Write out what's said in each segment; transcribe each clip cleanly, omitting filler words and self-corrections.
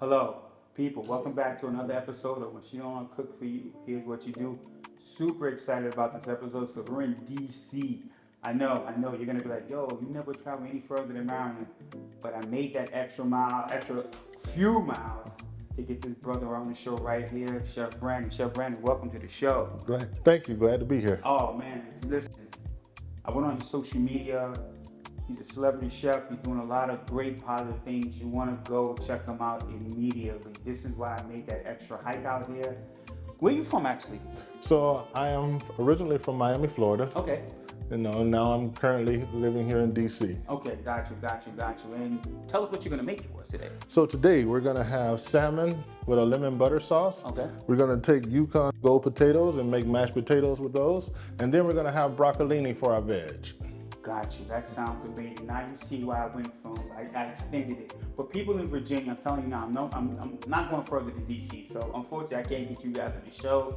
Hello, people. Welcome back to another episode of When She Don't Wanna Cook For You. Here's what you do. Super excited about this episode. So we're in DC. I know. You're gonna be like, yo, you never travel any further than Maryland. But I made that extra few miles to get this brother on the show right here, Chef Brandon. Chef Brandon, welcome to the show. Thank you. Glad to be here. Oh man, listen. I went on his social media. He's a celebrity chef. He's doing a lot of great positive things. You want to go check him out immediately. This is why I made that extra hike out here. Where are you from, actually? So I am originally from Miami, Florida. Okay. Now I'm currently living here in DC. Okay, got you. And tell us what you're gonna make for us today. So today we're gonna have salmon with a lemon butter sauce. Okay. We're gonna take Yukon gold potatoes and make mashed potatoes with those. And then we're gonna have broccolini for our veg. Got you. That sounds amazing. Now you see why I went from, I extended it. But people in Virginia, I'm telling you now, I'm not going further to DC. So unfortunately, I can't get you guys on the show.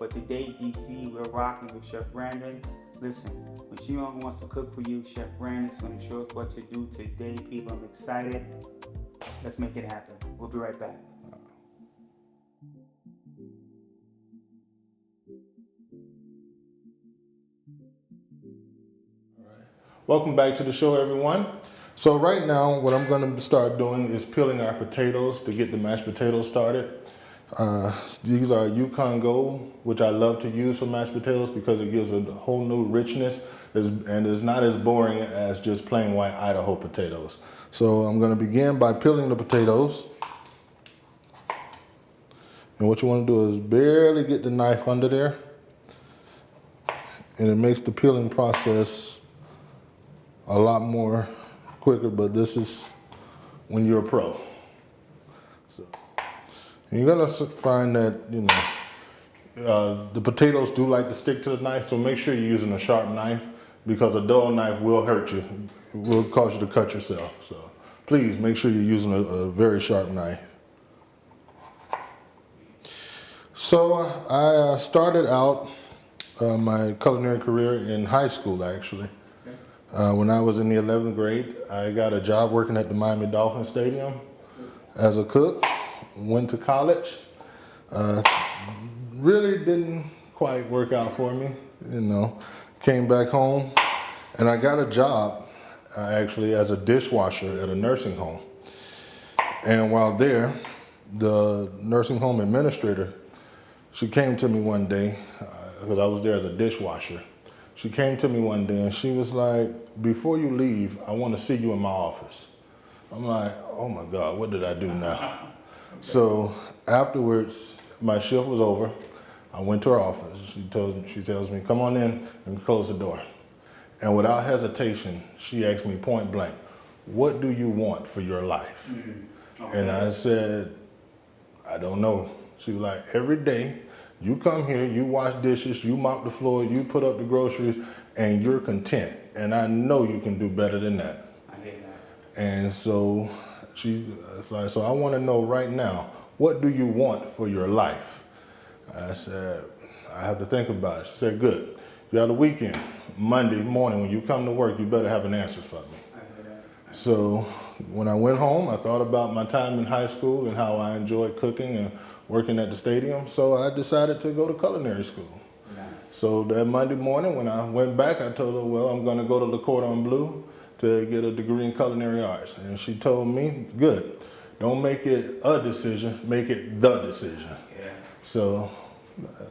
But today, DC, we're rocking with Chef Brandon. Listen, when she wants to cook for you, Chef Brandon's going to show us what to do today, people. I'm excited. Let's make it happen. We'll be right back. Welcome back to the show, everyone. So right now, what I'm going to start doing is peeling our potatoes to get the mashed potatoes started. These are Yukon Gold, which I love to use for mashed potatoes because it gives a whole new richness and is not as boring as just plain white Idaho potatoes. So I'm going to begin by peeling the potatoes. And what you want to do is barely get the knife under there. And it makes the peeling process a lot more quicker, but this is when you're a pro. So, and you're gonna find that, the potatoes do like to stick to the knife, so make sure you're using a sharp knife because a dull knife will hurt you. It will cause you to cut yourself. So please make sure you're using a very sharp knife. So I started out my culinary career in high school, actually. When I was in the 11th grade, I got a job working at the Miami Dolphins Stadium as a cook. Went to college. Really didn't quite work out for me, Came back home, and I got a job actually as a dishwasher at a nursing home. And while there, the nursing home administrator, she came to me one day, because I was there as a dishwasher. She came to me one day and she was like, before you leave, I want to see you in my office. I'm like, oh my God, what did I do now? So afterwards, my shift was over. I went to her office. She tells me, come on in and close the door. And without hesitation, she asked me point blank, what do you want for your life? Okay. And I said, I don't know. She was like, every day, you come here, you wash dishes, you mop the floor, you put up the groceries, and you're content. And I know you can do better than that. I hear that. And so she's like, so I want to know right now, what do you want for your life? I said, I have to think about it. She said, good. You have the weekend. Monday morning, when you come to work, you better have an answer for me. I hear that. So when I went home, I thought about my time in high school and how I enjoyed cooking and working at the stadium, so I decided to go to culinary school. Nice. So that Monday morning when I went back, I told her, well, I'm going to go to Le Cordon Bleu to get a degree in culinary arts. And she told me, good, don't make it a decision, make it the decision. Yeah. So.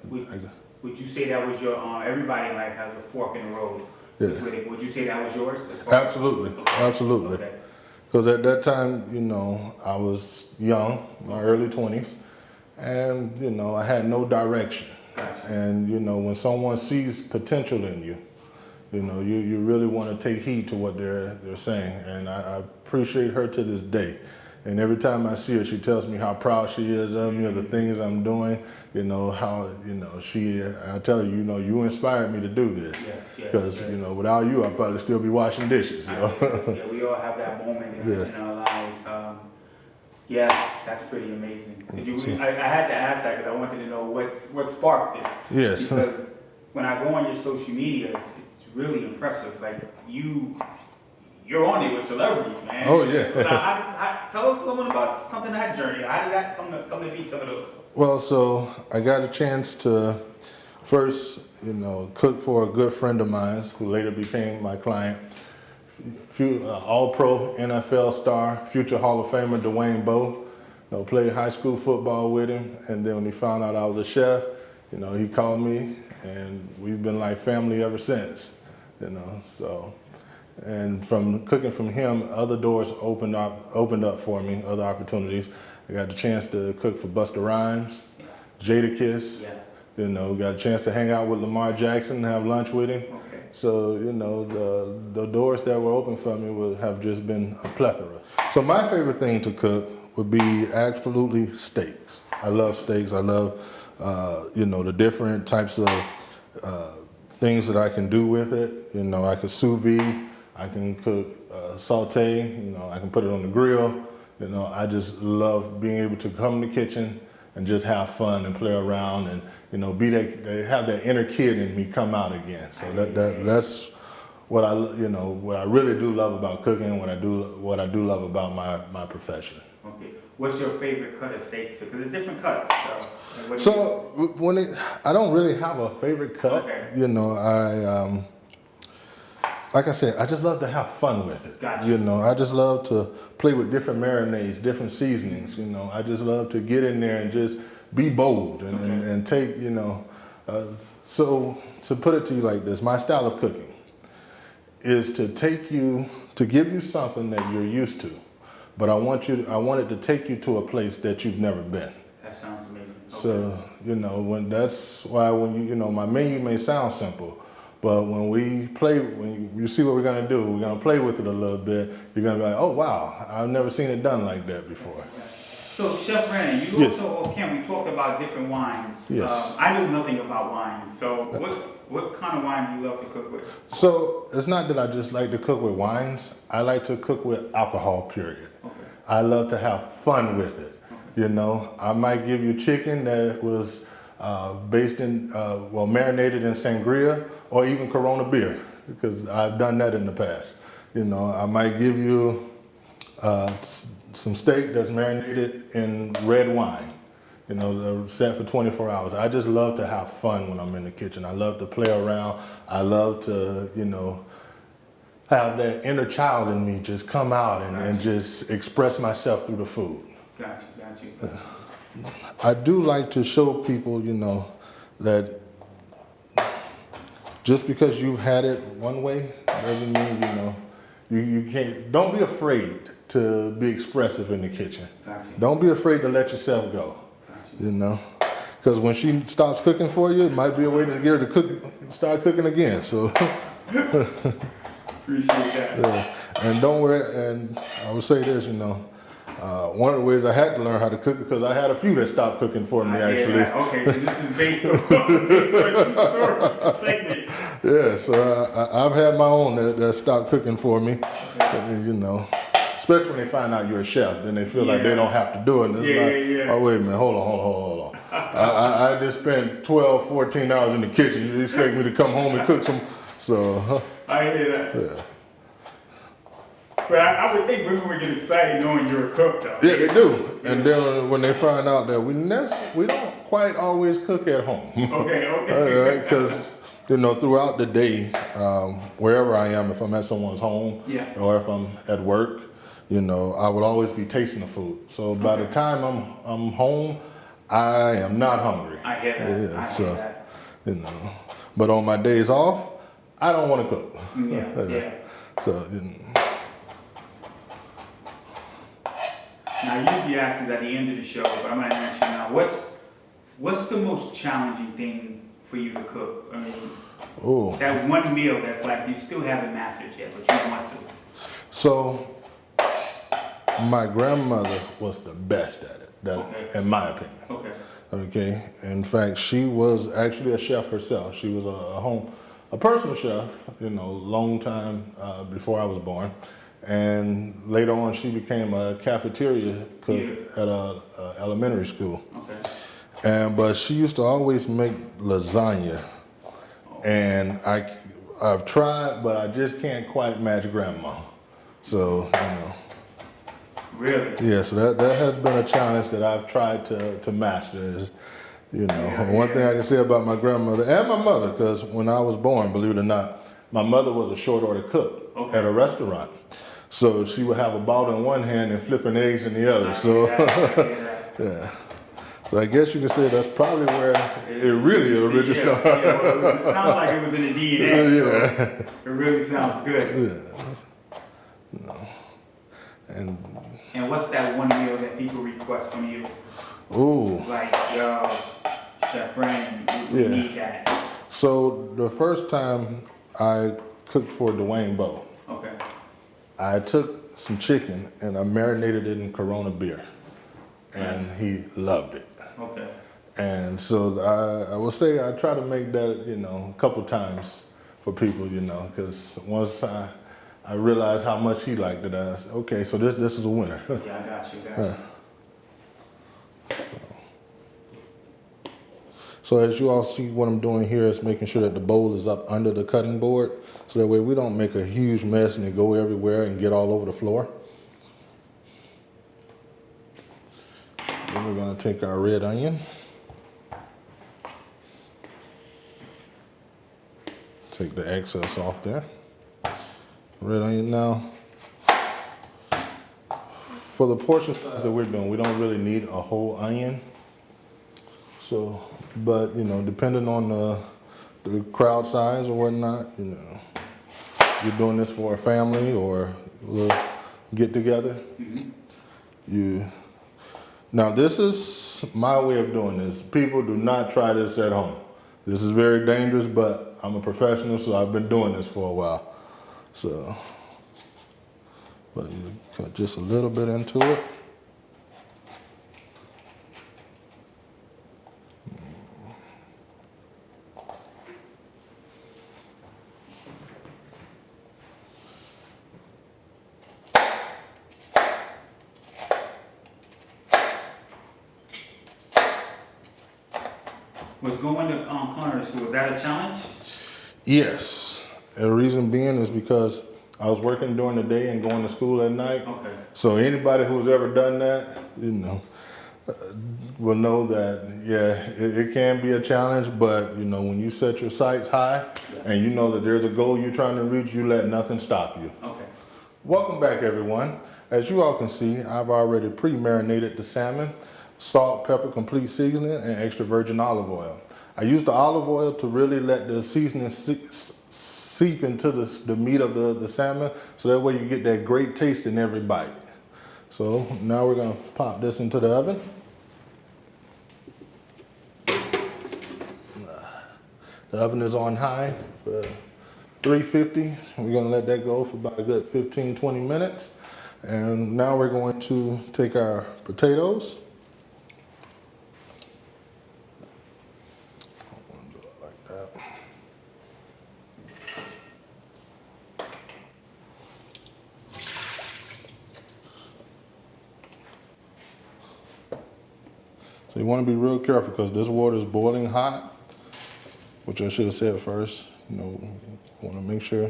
Would you say that was your, everybody in life has a fork in the road? Yeah. Would you say that was yours? Absolutely, absolutely. Okay. Because at that time, I was young, my early 20s. And, I had no direction. Gotcha. And, when someone sees potential in you, You know, you really want to take heed to what they're saying, and I appreciate her to this day. And every time I see her, she tells me how proud she is of me, of the things I'm doing. You know, how, you know, I tell her, you know, you inspired me to do this. Because, you know, without you, I'd probably still be washing dishes, you know. Yeah, we all have that moment in our lives. Yeah, that's pretty amazing. I had to ask that because I wanted to know what sparked this. Yes. Because when I go on your social media, it's really impressive. Like, you're on it with celebrities, man. Oh, yeah. Tell us about something that journey. How did that come to be some of those? Well, so I got a chance to first, you know, cook for a good friend of mine who later became my client. All-Pro NFL star, future Hall of Famer Dwayne Bowe. You know, played high school football with him, and then when he found out I was a chef, you know, he called me, and we've been like family ever since. You know, so. And from cooking from him, other doors opened up for me, other opportunities. I got the chance to cook for Busta Rhymes, Jadakiss. You know, got a chance to hang out with Lamar Jackson and have lunch with him. Okay. So, you know, the doors that were open for me have just been a plethora. So my favorite thing to cook would be absolutely steaks. I love steaks. I love, you know, the different types of things that I can do with it. You know, I can sous vide. I can cook, saute, you know, I can put it on the grill. You know, I just love being able to come in the kitchen and just have fun and play around and, you know, have that inner kid in me come out again. So that's what what I really do love about cooking, what I do love about my profession. Okay. What's your favorite cut of steak too? Because there's different cuts. I don't really have a favorite cut. Okay. You know, like I said, I just love to have fun with it. Gotcha. You know, I just love to play with different marinades, different seasonings. You know, I just love to get in there and just be bold and take, you know. So to put it to you like this, my style of cooking is to give you something that you're used to, but I want it to take you to a place that you've never been. That sounds amazing. Okay. So, you know, that's why when you know, my menu may sound simple, but when you see what we're gonna do, we're gonna play with it a little bit. You're gonna be like, oh wow, I've never seen it done like that before. So Chef Brandon, you also off camera, we talked about different wines. Yes. I know nothing about wines. So what kind of wine do you love to cook with? So it's not that I just like to cook with wines. I like to cook with alcohol, period. Okay. I love to have fun with it. Okay. You know, I might give you chicken that was marinated in sangria or even Corona beer, because I've done that in the past. You know, I might give you some steak that's marinated in red wine, you know, set for 24 hours. I just love to have fun when I'm in the kitchen. I love to play around. I love to, you know, have that inner child in me just come out and just express myself through the food. Got you. I do like to show people, you know, that just because you've had it one way doesn't mean, you know, you can't. Don't be afraid to be expressive in the kitchen. Gotcha. Don't be afraid to let yourself go. Gotcha. You know, because when she stops cooking for you, it might be a way to get her to start cooking again. So. Appreciate that. Yeah. And don't worry. And I would say this, you know. One of the ways I had to learn how to cook, because I had a few that stopped cooking for me, actually. Okay, so this is based on the segment. Yeah, so I've had my own that stopped cooking for me, you know. Especially when they find out you're a chef, then they feel like they don't have to do it. Oh, wait a minute, hold on. I just spent 12, 14 hours in the kitchen. You expect me to come home and cook some, so. I hear that. Yeah. But I would think women would get excited knowing you're a cook, though. Yeah, they do. And then when they find out that we don't quite always cook at home. Okay. Because, you know, throughout the day, wherever I am, if I'm at someone's home or if I'm at work, you know, I would always be tasting the food. So by the time I'm home, I am not hungry. I hear that. Yeah, I hear that. You know, but on my days off, I don't want to cook. Yeah. So, you know. Now, I usually ask this at the end of the show, but I'm going to ask you now, what's the most challenging thing for you to cook? I mean, Ooh. that one meal that's like you still haven't mastered yet, but you want to. So, my grandmother was the best at it, Okay. in my opinion. Okay. Okay. In fact, she was actually a chef herself. She was a personal chef, long time before I was born. And later on, she became a cafeteria cook at a elementary school. Okay. But she used to always make lasagna. And I've tried, but I just can't quite match grandma. So, Really? yeah, so that has been a challenge that I've tried to master is, one thing I can say about my grandmother and my mother, because when I was born, believe it or not, my mother was a short order cook at a restaurant. So she would have a bottle in one hand and flipping eggs in the other. So, yeah. So I guess you can say that's probably where it really originally started. Yeah, well, it sounds like it was in the DNA. So it really sounds good. Yeah. And what's that one meal that people request from you? Ooh. Like, yo, Chef Brandon, we need that. So the first time I cooked for Dwayne Bowe, Okay. I took some chicken and I marinated it in Corona beer, and he loved it. Okay. And so I will say I try to make that, a couple times for people, because once I realized how much he liked it, I said, okay, so this is a winner. Yeah, I got you. So as you all see, what I'm doing here is making sure that the bowl is up under the cutting board, so that way we don't make a huge mess and it go everywhere and get all over the floor. Then we're gonna take our red onion. Take the excess off there. Red onion now. For the portion size that we're doing, we don't really need a whole onion. So, but depending on the crowd size or whatnot, you're doing this for a family or a little get together. Now this is my way of doing this. People do not try this at home. This is very dangerous, but I'm a professional, so I've been doing this for a while. So, but you cut just a little bit into it. Was going to culinary school, is that a challenge? Yes. The reason being is because I was working during the day and going to school at night. Okay. So anybody who's ever done that, will know that, it can be a challenge, but when you set your sights high and you know that there's a goal you're trying to reach, you let nothing stop you. Okay. Welcome back, everyone. As you all can see, I've already pre-marinated the salmon, salt, pepper, complete seasoning, and extra virgin olive oil. I use the olive oil to really let the seasoning seep into the meat of the salmon, so that way you get that great taste in every bite. So now we're gonna pop this into the oven. The oven is on high for 350. We're gonna let that go for about a good 15-20 minutes. And now we're going to take our potatoes. Do it like that. So you want to be real careful because this water is boiling hot, which I should have said first. You want to make sure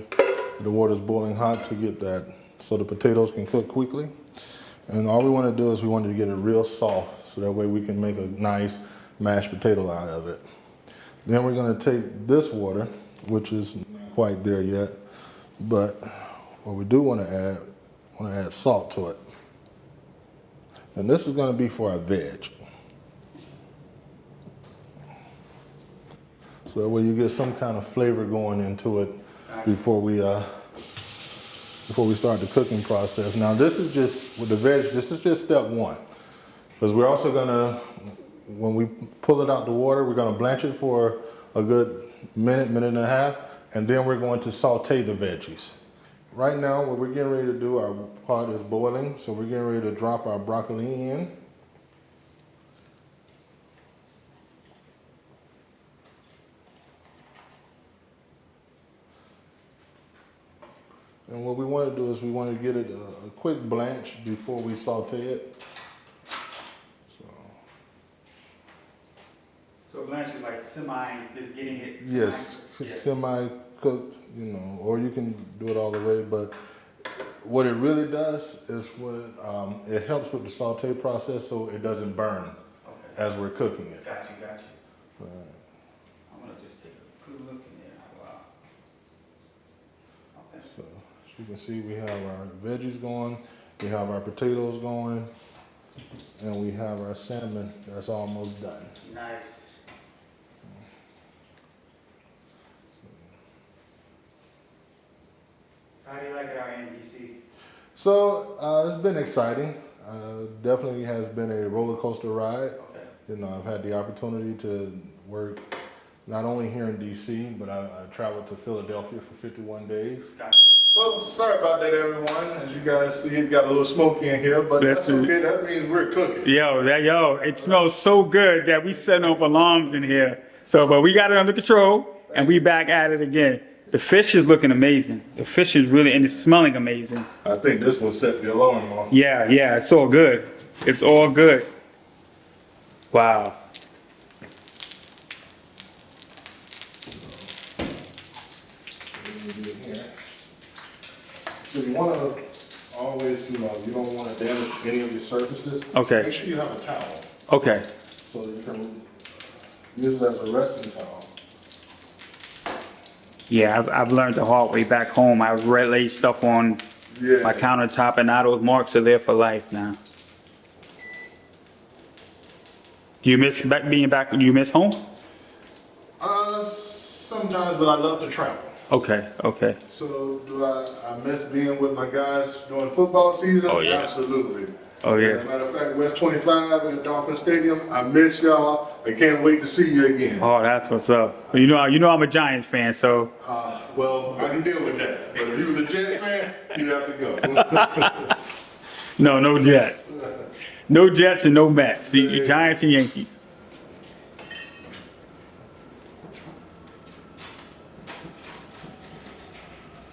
the water is boiling hot to get that, so the potatoes can cook quickly. And all we want to do is we want to get it real soft, so that way we can make a nice mashed potato out of it. Then we're going to take this water, which is not quite there yet, but what we do want to add salt to it. And this is going to be for our veg. So that way you get some kind of flavor going into it before we start the cooking process. Now this is just, with the veg, this is just step one. Because we're also gonna, when we pull it out the water, we're gonna blanch it for a good minute, minute and a half, and then we're going to saute the veggies. Right now, what we're getting ready to do, our pot is boiling, so we're getting ready to drop our broccolini in. And what we want to do is we want to get it a quick blanch before we saute it. So blanch is like semi, just getting it. Yes, Yeah. semi-cooked, you know, or you can do it all the way, but what it really does is it helps with the saute process so it doesn't burn as we're cooking it. Got you. I'm gonna just take a good look in there. Wow. Okay. So as you can see, we have our veggies going, we have our potatoes going, and we have our salmon that's almost done. Nice. How do you like it out in DC? So it's been exciting. Definitely has been a roller coaster ride. Okay. You know, I've had the opportunity to work not only here in DC, but I traveled to Philadelphia for 51 days. Gotcha. So sorry about that, everyone. As you guys see, it got a little smoky in here, but that's okay. That means we're cooking. Yo, it smells so good that we setting off alarms in here. So, but we got it under control, and we back at it again. The fish is looking amazing. The fish is really, and it's smelling amazing. I think this will set the alarm off. Yeah, it's all good. It's all good. Wow. So you want to always, you don't want to damage any of your surfaces. Okay. Make sure you have a towel. Okay. So you can use it as a resting towel. Yeah, I've learned the hard way back home. I laid stuff on my countertop, and now those marks are there for life now. Do you miss being back? Do you miss home? Sometimes, but I love to travel. Okay. So do I miss being with my guys during football season? Oh, yeah. Absolutely. Oh, yeah. As a matter of fact, West 25 at Dolphin Stadium, I miss y'all. I can't wait to see you again. Oh, that's what's up. You know I'm a Giants fan, so. Well, I can deal with that. But if you was a Jets fan, you'd have to go. No Jets. No Jets and no Mets. Giants and Yankees.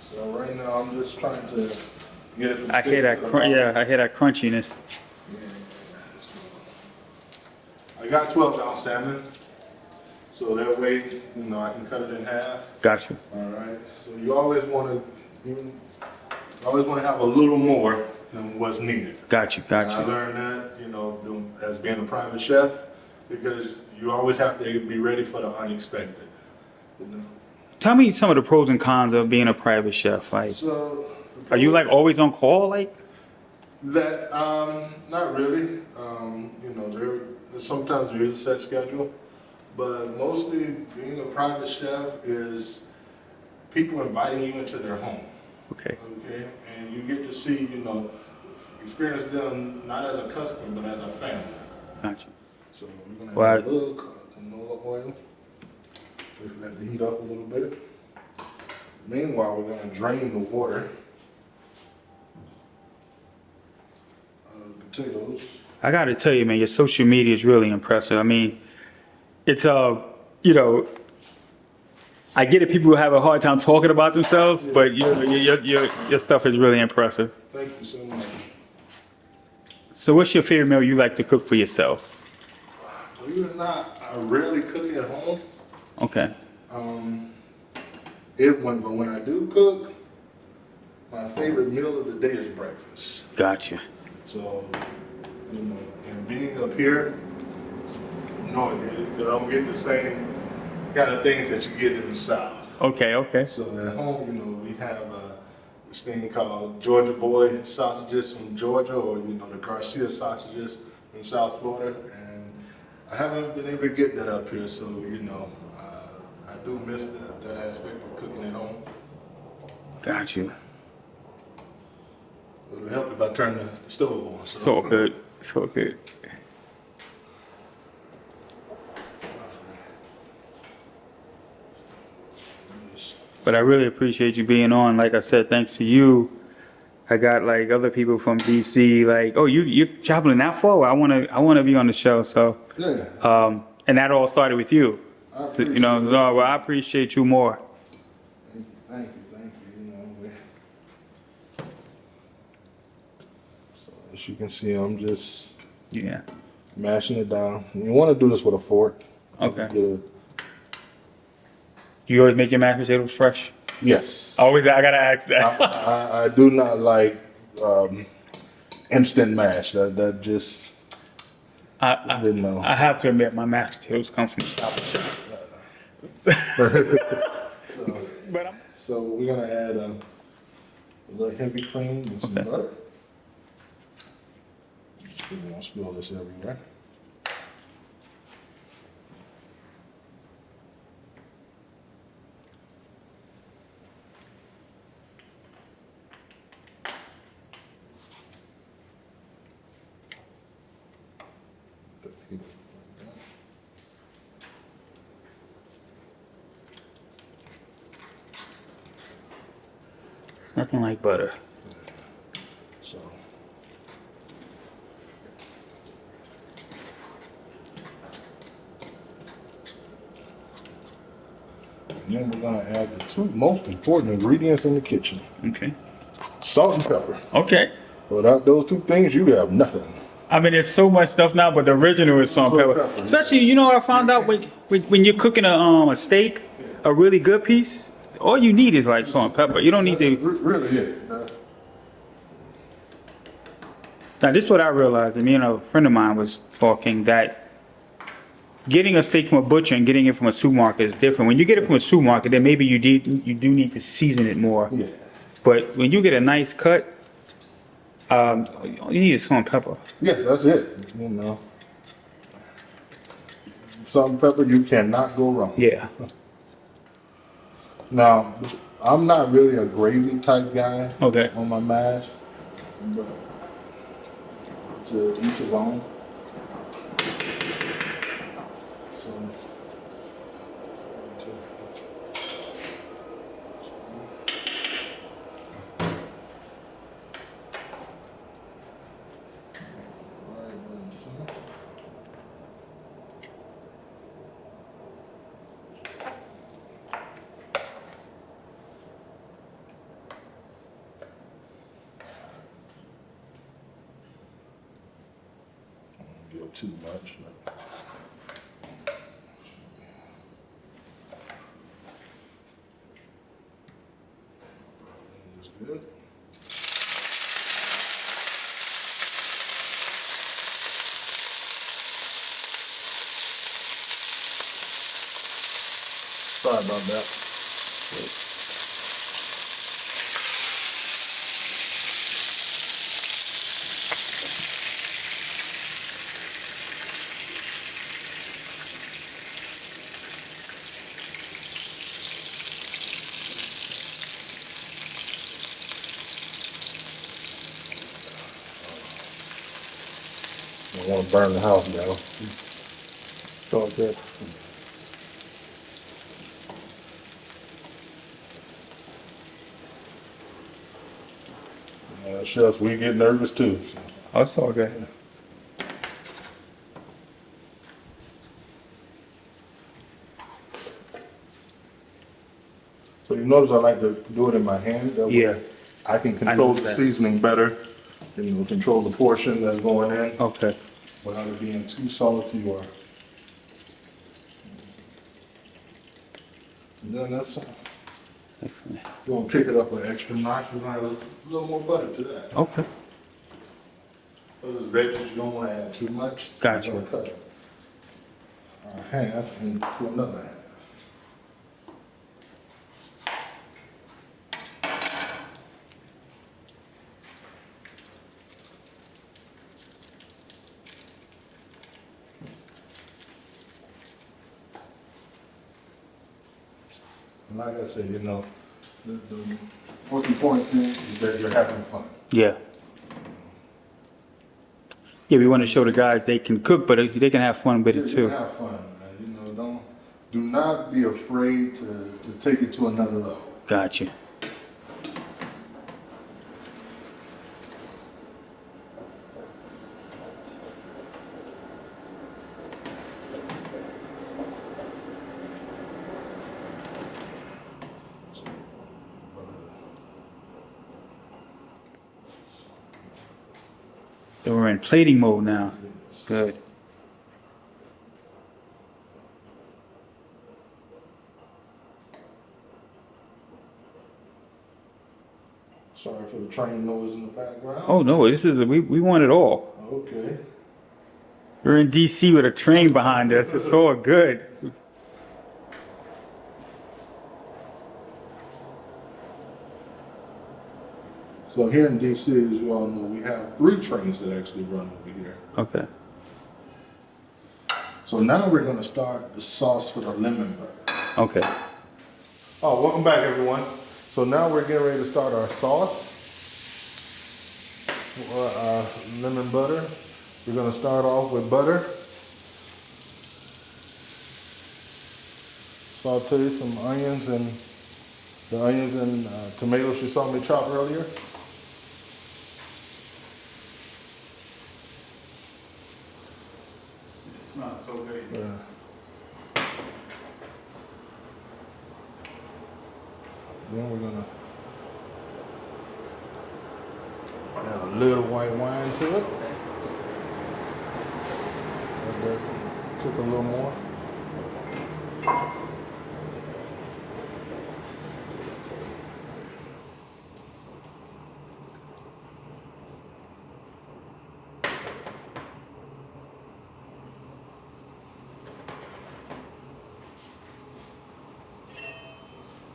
So right now, I'm just trying to get it. I hear that crunchiness. I got 12-ounce salmon, so that way, I can cut it in half. Gotcha. All right. So you always want to have a little more than what's needed. Gotcha. I learned that, as being a private chef, because you always have to be ready for the unexpected. Tell me some of the pros and cons of being a private chef. Like, are you like always on call? Like that? Not really. Sometimes there is a set schedule, but mostly being a private chef is people inviting you into their home. Okay. Okay, and you get to see, experience them not as a customer but as a family. Gotcha. So we're gonna add a little canola oil. Wait for that to heat up a little bit. Meanwhile, we're gonna drain the water out of the potatoes. I gotta tell you, man, your social media is really impressive. I mean, it's I get it. People have a hard time talking about themselves, but your stuff is really impressive. Thank you so much. So, what's your favorite meal you like to cook for yourself? Believe it or not, I rarely cook at home. Okay. But when I do cook, my favorite meal of the day is breakfast. Gotcha. So, and being up here, you don't get the same kind of things that you get in the South. Okay. So at home, we have this thing called Georgia Boy sausages from Georgia, or the Garcia sausages from South Florida, and I haven't been able to get that up here. So I do miss that aspect of cooking at home. Got you. It would help if I turn the stove on. So good. But I really appreciate you being on. Like I said, thanks to you, I got like other people from DC. Like, oh, you're traveling that far? Well, I wanna be on the show. So, Yeah. and that all started with you. I So, appreciate you know, it. no, well, I appreciate you more. Thank you. You know, so as you can see, I'm just Yeah. mashing it down. You want to do this with a fork. Okay. Good. You always make your mashed potatoes fresh? Yes. Always, I gotta ask that. I do not like instant mash. That just you know. I have to admit, my mashed potatoes come from Stop and Shop. But I'm, So we're gonna add a little heavy cream and some Okay. butter. We won't spill this everywhere. nothing like butter. So. And then we're gonna add the two most important ingredients in the kitchen: Okay. salt and pepper. Okay. Without those two things, you have nothing. I mean, there's so much stuff now, but the original is salt and pepper. Especially, you know, I found out when you're cooking a steak, a really good piece, all you need is like salt and pepper. You don't need to. Really it. Now, this is what I realized, and me and a friend of mine was talking, that getting a steak from a butcher and getting it from a supermarket is different. When you get it from a supermarket, then maybe you do need to season it more. Yeah. But when you get a nice cut, all you need is salt and pepper. Yes, that's it. You know, salt and pepper, you cannot go wrong. Yeah. Now, I'm not really a gravy type guy Okay. on my mash, but to each his own. Give too much. But it's good. Sorry about that. I don't want to burn the house down. It's all good. Chefs, we get nervous too. So. Oh, it's all good. So you notice I like to do it in my hand. That way Yeah. I can control the that. seasoning better. You know, control the portion that's going in Okay. without it being too salty or. And then that's. You want to kick it up an extra notch, we're gonna add a little more butter to that. Okay. Those veggies, you don't want to add too much. Gotcha. You're gonna cut a half into another half. And like I said, you know, the most important thing is that you're having fun. Yeah. Yeah, we want to show the guys they can cook, but they can have fun with it You too. have fun, man. You know, do not be afraid to take it to another level. Gotcha. So we're in plating mode now. Good. Sorry for the train noise in the background. Oh no, this is we want it all. Okay. We're in DC with a train behind us. It's all good. So here in DC, as you all know, we have 3 trains that actually run over here. Okay. So now we're going to start the sauce for the lemon butter. Okay. Oh, welcome back, everyone. So now we're getting ready to start our sauce for our lemon butter. We're going to start off with butter. Saute some onions and the onions and tomatoes you saw me chop earlier. It smells so good. Yeah. Then we're gonna add a little white wine to it. Let that cook a little more.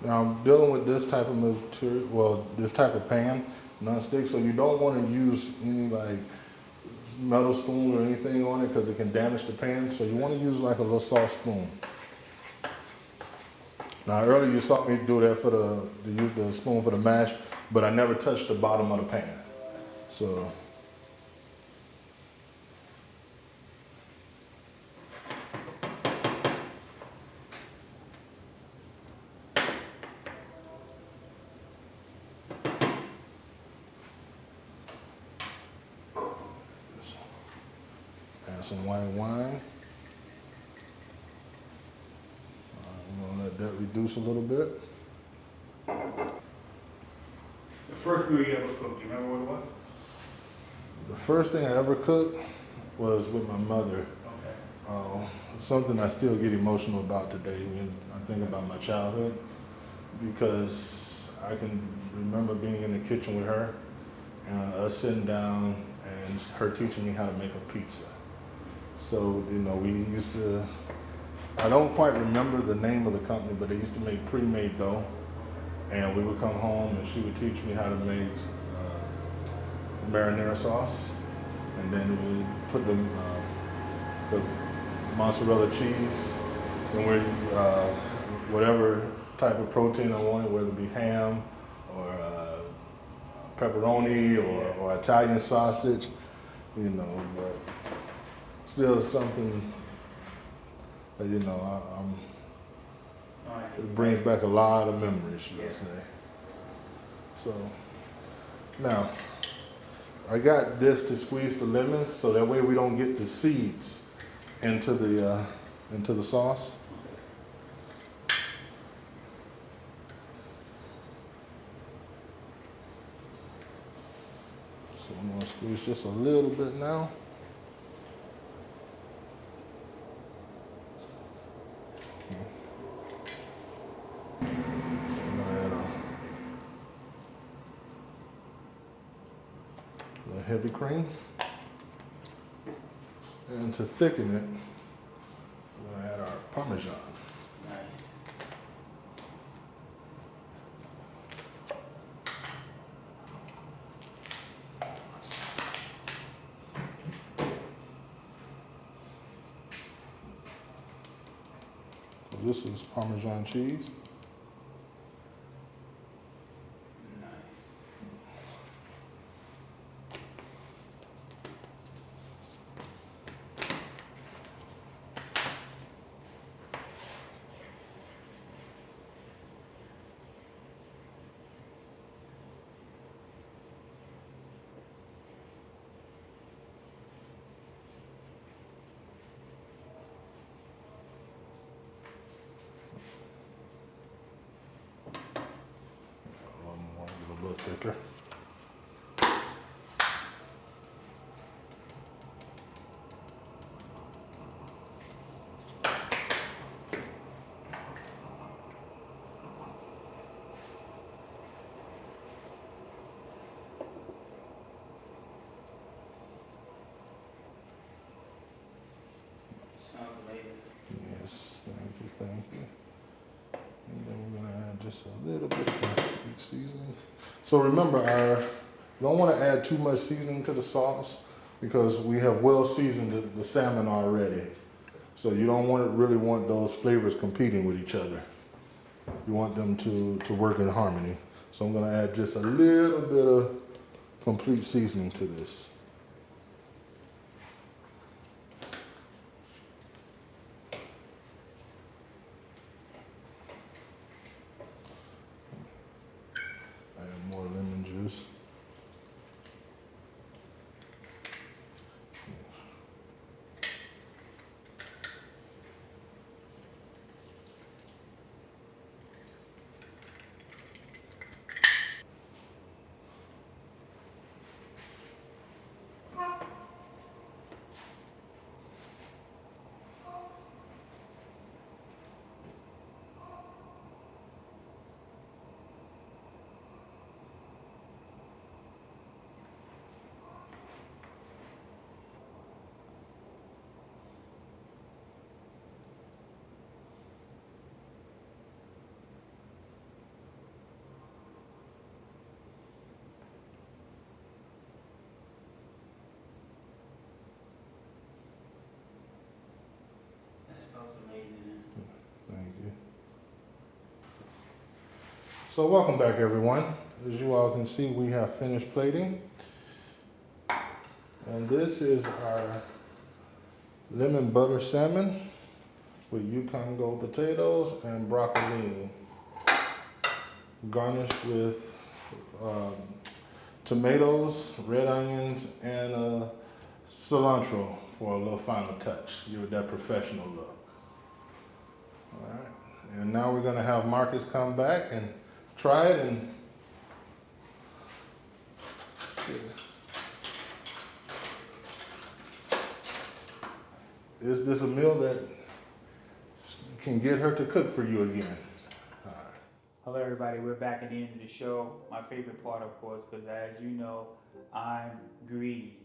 Now I'm dealing with this type of material, well, this type of pan, non-stick, so you don't want to use any like metal spoon or anything on it because it can damage the pan. So you want to use like a little soft spoon. Now earlier you saw me do that for use the spoon for the mash, but I never touched the bottom of the pan. So. Add some white wine. I'm gonna let that reduce a little bit. The first meal you ever cooked, you remember what it was? The first thing I ever cooked was with my mother. Okay. Something I still get emotional about today when I think about my childhood, because I can remember being in the kitchen with her and us sitting down and her teaching me how to make a pizza. So, you know, we used to, I don't quite remember the name of the company, but they used to make pre-made dough. And we would come home and she would teach me how to make marinara sauce. And then we would put the mozzarella cheese and whatever type of protein I wanted, whether it be ham or pepperoni or Italian sausage, you know, but still something that, you know, it brings back a lot of memories, should I say. So, now, I got this to squeeze the lemons so that way we don't get the seeds into the sauce. So I'm gonna squeeze just a little bit now. Heavy cream, and to thicken it, we're going to add our Parmesan. Nice. So this is Parmesan cheese. thicker. Sounds amazing. Yes, thank you, thank you. And then we're gonna add just a little bit of seasoning. So remember, you don't want to add too much seasoning to the sauce because we have well seasoned the salmon already. So you don't really want those flavors competing with each other. You want them to work in harmony. So I'm gonna add just a little bit of complete seasoning to this. Add more lemon juice. That smells amazing. Thank you. So welcome back, everyone. As you all can see, we have finished plating. And this is our lemon butter salmon with Yukon Gold potatoes and broccolini, garnished with tomatoes, red onions, and cilantro for a little final touch. Give it that professional look. All right, and now we're gonna have Marcus come back and try it and is this a meal that can get her to cook for you again? All right. Hello everybody, we're back at the end of the show. My favorite part, of course, because as you know, I'm greedy.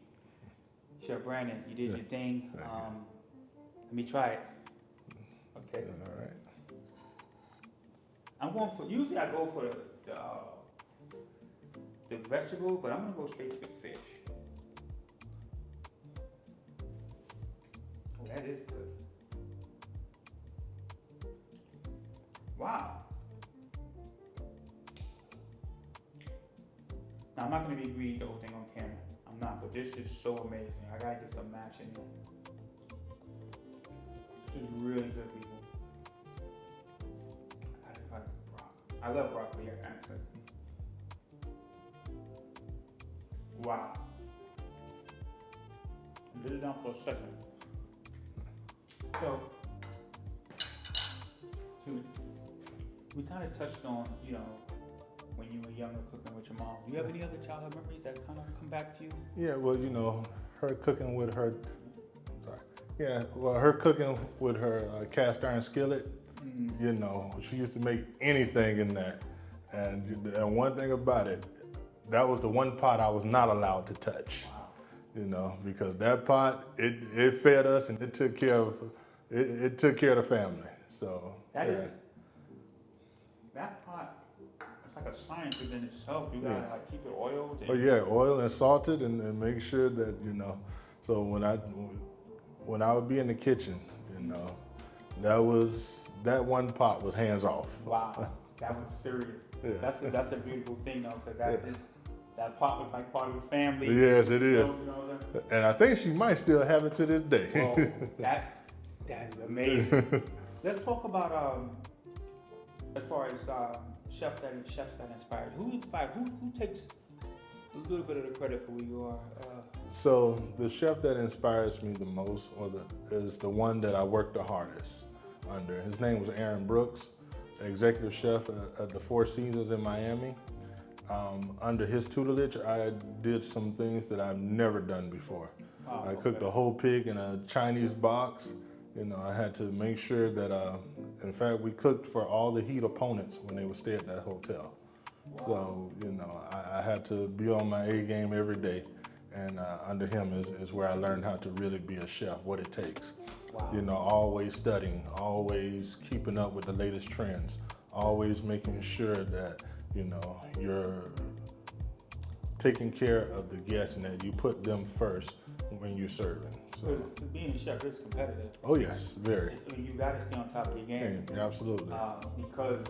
Chef Brandon, you did your thing. Let me try it. Okay. All right. I'm going for, usually I go for the vegetable, but I'm gonna go straight to the fish. Oh, that is good. Wow. Now, I'm not gonna be greedy the whole thing on camera. I'm not, but this is so amazing. I gotta get some mash in here. This is really good, people. I gotta try the broccoli. I love broccoli, actually. Wow. Let it down for a second. So, we kind of touched on, you know, when you were younger cooking with your mom. Do you have any other childhood memories that kind of come back to you? Yeah, well, you know, her cooking with her, her cooking with her cast iron skillet, you know, she used to make anything in there. And one thing about it, that was the one pot I was not allowed to touch. Wow. You know, because that pot, it fed us and it took care of the family. So that pot, it's like a science within itself. You gotta like keep it oiled. Oh yeah, oil and salted and make sure that, you know, so when I would be in the kitchen, you know, that one pot was hands off. Wow, that was serious. Yeah. That's a beautiful thing though, because that pot was like part of the family. Yes, it is. You know, And I think she might still have it to this day. well, that is amazing. Let's talk about as far as chefs that inspired. Who inspired? Who takes a little bit of the credit for who you are? So the chef that inspires me the most, is the one that I worked the hardest under. His name was Aaron Brooks, executive chef at the Four Seasons in Miami, Under his tutelage, I did some things that I've never done before. Oh, I cooked okay. a whole pig in a Chinese box. You know, I had to make sure that, in fact, we cooked for all the heat opponents when they would stay at that hotel. So, you know, I had to be on my A game every day. And under him is where I learned how to really be a chef, what it takes. Wow. You know, always studying, always keeping up with the latest trends, always making sure that, you know, you're taking care of the guests and that you put them first when you're serving. So being a chef is competitive. Oh yes, very. I mean, you got to stay on top of your game. Yeah, absolutely. Because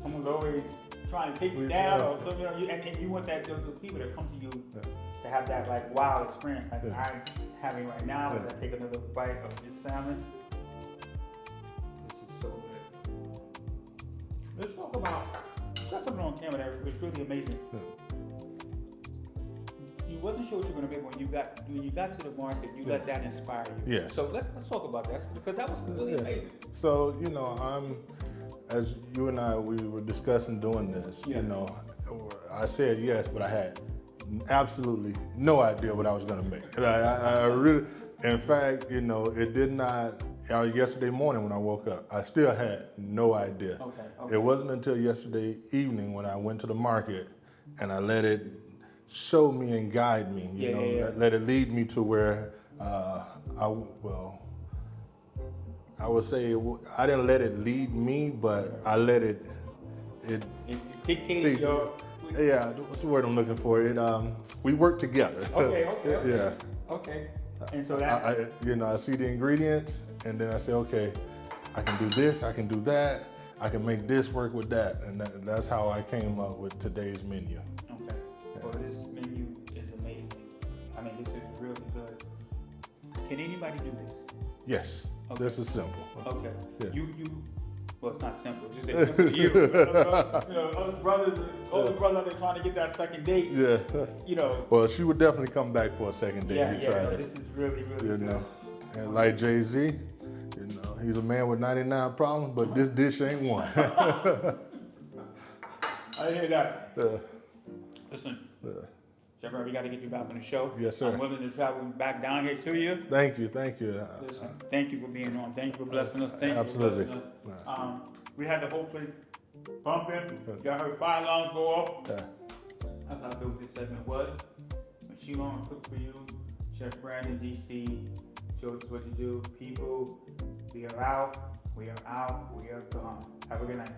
someone's always trying to take you down, or so, you know, and you want those people that come to you to have that like wow experience like I'm having right now as I take another bite of this salmon. This is so good. Let's talk about, you got something on camera that was really amazing. You wasn't sure what you were gonna make when you got to the market. You let that inspire you. Yes. So let's talk about that because that was really amazing. So, you know, as you and I, we were discussing doing this, you know, I said yes, but I had absolutely no idea what I was gonna make. I really, in fact, you know, it did not, yesterday morning when I woke up, I still had no idea. Okay. It wasn't until yesterday evening when I went to the market and I let it show me and guide me, you know, let it lead me to where I would say I didn't let it lead me, but I let it dictated your. Yeah, what's the word I'm looking for? We work together. Okay. Yeah. Okay. And so that. I see the ingredients, and then I say, okay, I can do this, I can do that, I can make this work with that, and that's how I came up with today's menu. Okay. Well, this menu is amazing. I mean, this is really good. Can anybody do this? Yes. Okay. This is simple. Okay. Yeah. Well, it's not simple. Just say simple to you. You know, older brothers are trying to get that second date. Yeah. You know. Well, she would definitely come back for a second date. Yeah. Try No, it. this is really You good. know, and like Jay-Z, you know, he's a man with 99 problems, but this dish ain't one. I hear that. Yeah. Listen. Chef, we got to get you back on the show. Yes, sir. I'm willing to travel back down here to you. Thank you. Listen, thank you for being on. Thank you for blessing us. Thank Absolutely. you for blessing us. We had the whole place bumping. Y'all heard fire alarms go off. That's how big this segment was. When she gonna cook for you, Chef Brandon, DC, shows us what to do. People, we are out. We are gone. Have a good night.